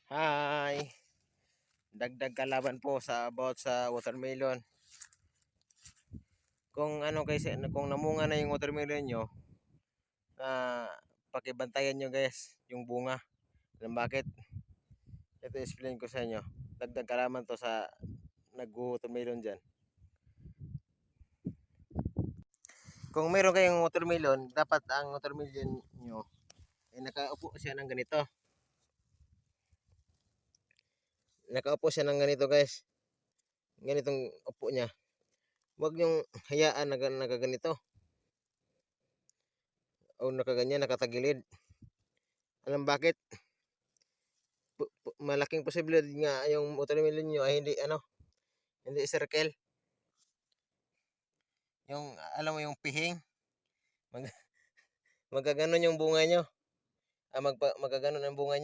Hi! Dagdag kalaban po sa about sa watermelon. Kung kung namunga na yung watermelon nyo, pakibantayan nyo guys, yung bunga. Alam bakit? Ito explain ko sa inyo. Dagdag kalaban to sa nag-watermelon dyan. Kung meron kayong watermelon, dapat ang watermelon nyo ay nakaupo siya ng ganito. Nakaupo siya ng ganito guys. Ganitong upo niya. Huwag nyong hayaan na nakaganito. O nakaganyan, nakatagilid. Alam bakit? Malaking posibilidad nga yung watermelon nyo ay hindi circle. Yung, alam mo yung pihing, magaganon yung bunga nyo. Magaganon ang bunga nyo.